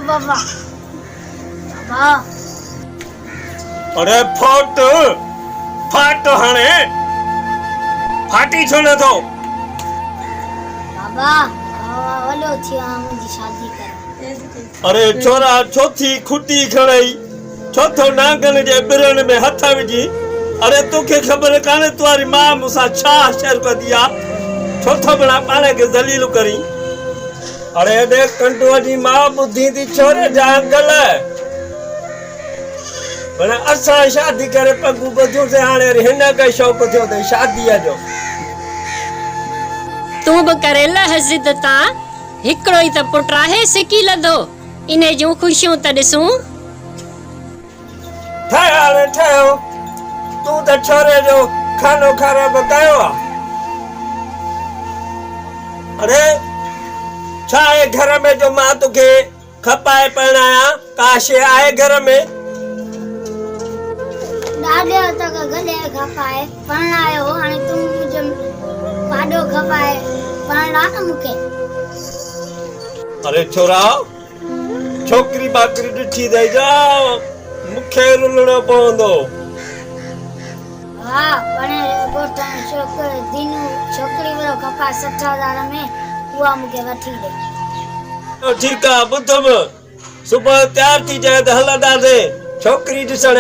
बाबा बाबा अरे फाट हाणे फाटी छो न थो बाबा वॾो थियो आहे मुंहिंजी शादी कर अरे छोरा छोथी खुटी खणई चौथो नांगन जे बिरन में हथ विझी अरे तोखे ख़बर काने तुम्हारी मां मूंसां छा शर कंदी आहे चौथो बना पाणे खे ज़लील करी अरे देख कंटुआ जी मां ॿुधी थी छोरे जा गल पर असां शादी करे पगू ॿधियूंसीं हाणे हिन खे शौक़ थियो अथई शादीअ जो तूं बि करेल हज़िद तां हिकिड़ो ई त पुट आहे सिकी लधो इन जूं ख़ुशियूं त ॾिसूं ठहियो तूं त छोरे जो खानो ख़राब कयो आहे अरे छा आहे घर में जो मां तोखे खपाए परिणाया का शइ आहे घर में ॾाढो तक गले खपाए परणायो हाणे तूं मुंहिंजो पाॾो खपाए परणा न मूंखे अरे छोरा छोकिरी बाकरी ॾिठी अथई जा मूंखे रुलणो पवंदो हा पणे ॻोठ छोकिरी दीनू छोकिरी वारो खपाए 60,000 में उहा मूंखे वठी ॾे ठीकु आहे ॿुधम सुबुह तयार थी जाए त हलंदासीं छोकिरी ॾिसण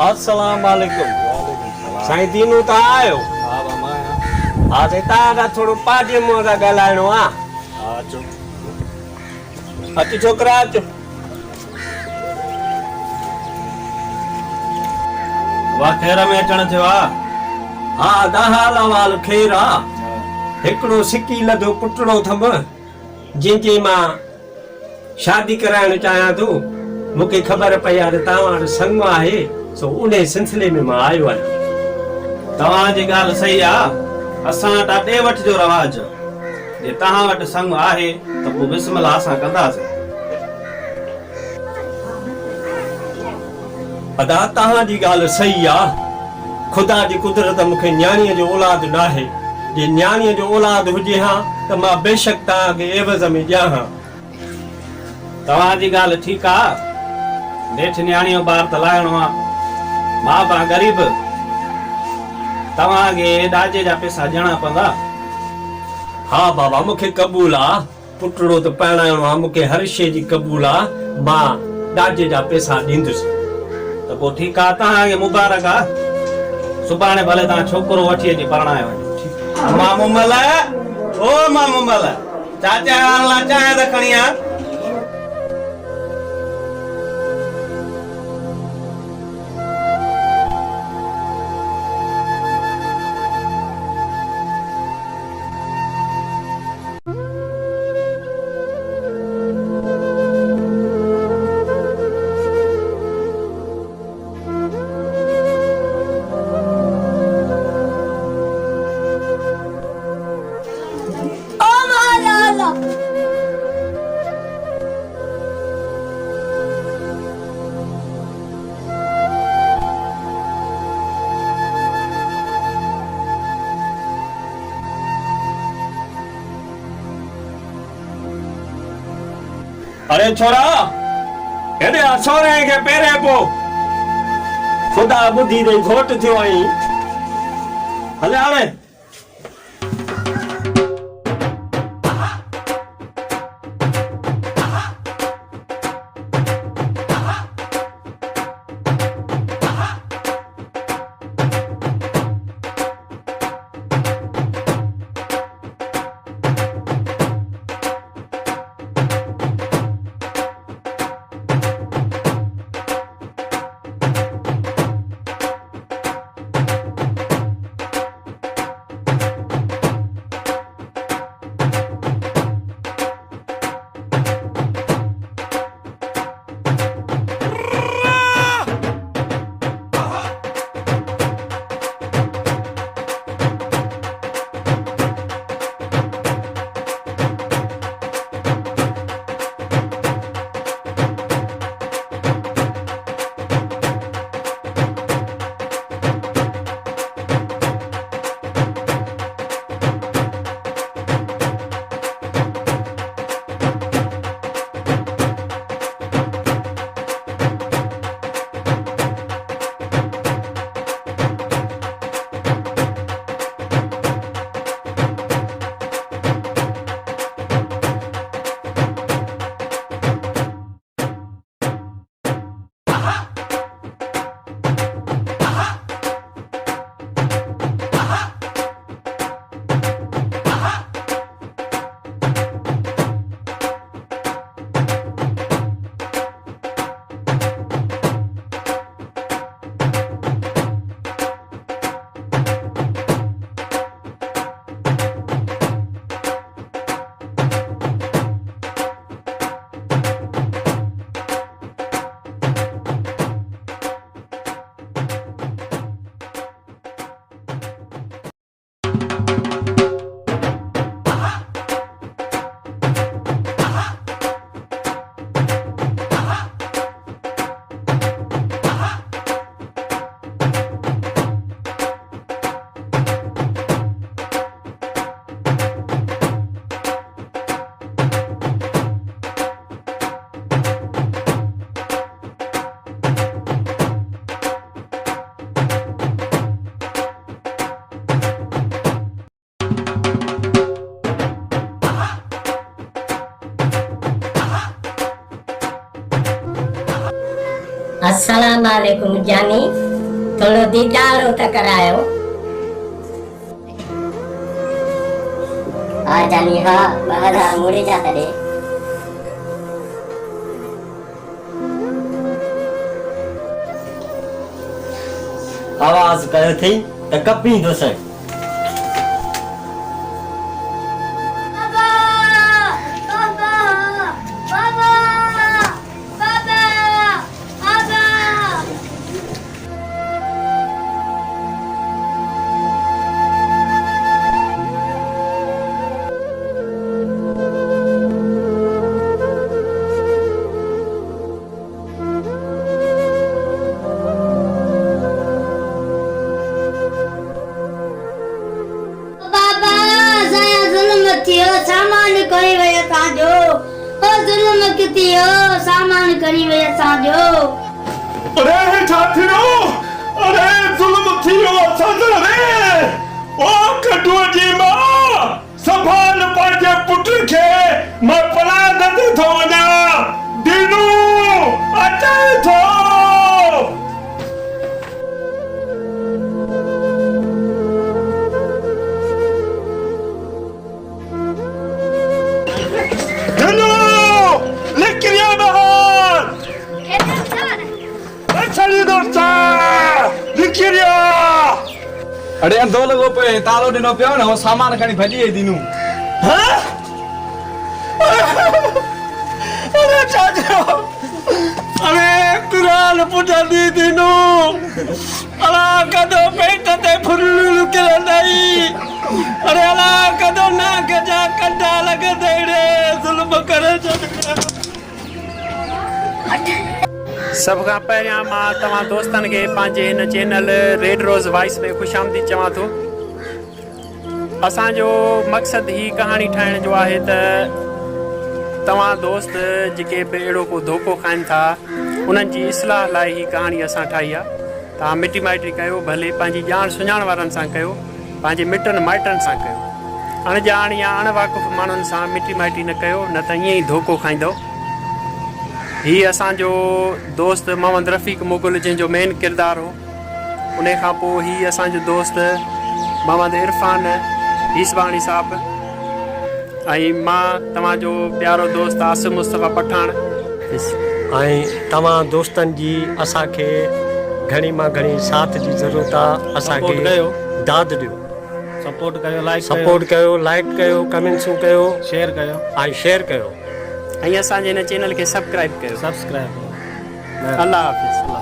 अस्सलाम वालेकुम साईं दीनू त आयो हा ते तव्हां थोरो पाड़े मुंहं सां ॻाल्हाइणो आहे अच छोकिरा अच वाह ख़ैर में अचण थियो आहे हा दहाल अवाल ख़ैर आहे हिकिड़ो सिकी लधो पुटड़ो थम जंहिंजी मां शादी कराइण चाहियां थो मूंखे ख़बर पई आहे तव्हां वटि संग आहे सो उन सिलसिले में मां आयो आहियां तव्हांजी ॻाल्हि सही आहे असां वटि ॾे वठ जो रवाज जे तव्हां वटि संग आहे त पोइ बिस्मिल्लाह असां कंदासीं अदा तव्हांजी ॻाल्हि सही आहे ख़ुदा जी कुदरत मूंखे न्याणीअ जो औलाद न आहे जे न्याणीअ जो औलाद हुजे हा त मां बेशक तव्हांखे एवज़ में ॾियां हा तव्हांजी ॻाल्हि ठीकु आहे नेठि न्याणीअ ॿार त लाहिणो आहे मां बि ग़रीब तव्हांखे ॾाजे जा पैसा ॾियणा पवंदा हा बाबा मूंखे क़बूल आहे पुटड़ो त परिणाइणो आहे मूंखे हर शइ जी क़बूल आहे मां ॾाजे जा पैसा ॾींदुसि त पोइ ठीकु आहे तव्हांखे मुबारक आहे सुभाणे भले तव्हां छोकिरो वठी अची परिणाए वञो मां मुमल ओ मां मुमल चाचा लाइ चांहि त खणी आ अरे छोरा हेॾे छोरे खे पहिरें पोइ ख़ुदा ॿुधी ॾेई घोट थियो आई हले हाणे अस्सलाम वालेकुम जानी, थोड़ो दीदारो त करायो। हाँ जानी हाँ बाहर मुड़े जाता रे। आवाज कयो थी त कपी दोसर। बाबा बाबा बाबा बाबा बाबा बाबा saya zulm थियो सामान करी वयो ताजो ओ जुल्म कितियो सामान करी वयो ताजो अरे छाथिरो अरे जुल्म थियो असांजो रे ओ कटुअ जी मां संभाल पंहिंजे पुट खे मां पलाद ते थो वञा दीनू अचे थो दीनू लिखिया बहार छड़ी दोस्ता लिखिया अरे दो लोगों पे तालो दिनो पियो न वो सामान खणी भजी है दिनू। हाँ? अरे चाचा अरे कुरान पुटा दी दिनू अला कदो पेट ते फुल्लू के नहीं अरे अला कदो ना गजा कंडा लग दे रे जुल्म करे सब खां पहिरियां मां तव्हां दोस्तनि खे पंहिंजे हिन चैनल रेड रोज़ वॉइस में ख़ुशि आमदीद चवां थो। असांजो मक़सदु ही कहाणी ठाहिण जो आहे त तव्हां दोस्त जेके बि अहिड़ो को धोखो खाइनि था उन्हनि जी इस्लाह लाइ ही कहाणी असां ठाही आहे। तव्हां मिटी माइटी कयो, भले पंहिंजी ॼाण सुञाण वारनि सां कयो, पंहिंजे मिटनि माइटनि सां कयो, अणॼाण या अणवाक़ुफ़ माण्हुनि सां मिटी माइटी न कयो, न त ईअं ई धोखो खाईंदव। ही असांजो दोस्त मोहम्मद रफ़ीक मुग़ल जंहिंजो मेन किरदारु हो, उन खां पोइ ही असांजो दोस्त मोहम्मद इरफान ईसवाणी साहब ऐं मां तव्हांजो प्यारो दोस्त आसिम मुस्तफ़ा पठान। ऐं तव्हां दोस्तनि जी असांखे घणी मां घणी साथ जी ज़रूरत आहे। असांखे दाद ॾियो, सपोर्ट कयो, लाइक कयो, कमेंट्सूं कयो, शेयर कयो ऐं शेयर कयो ऐं असांजे हिन चैनल खे सब्सक्राइब कयो। अल्लाह हाफ़िज़।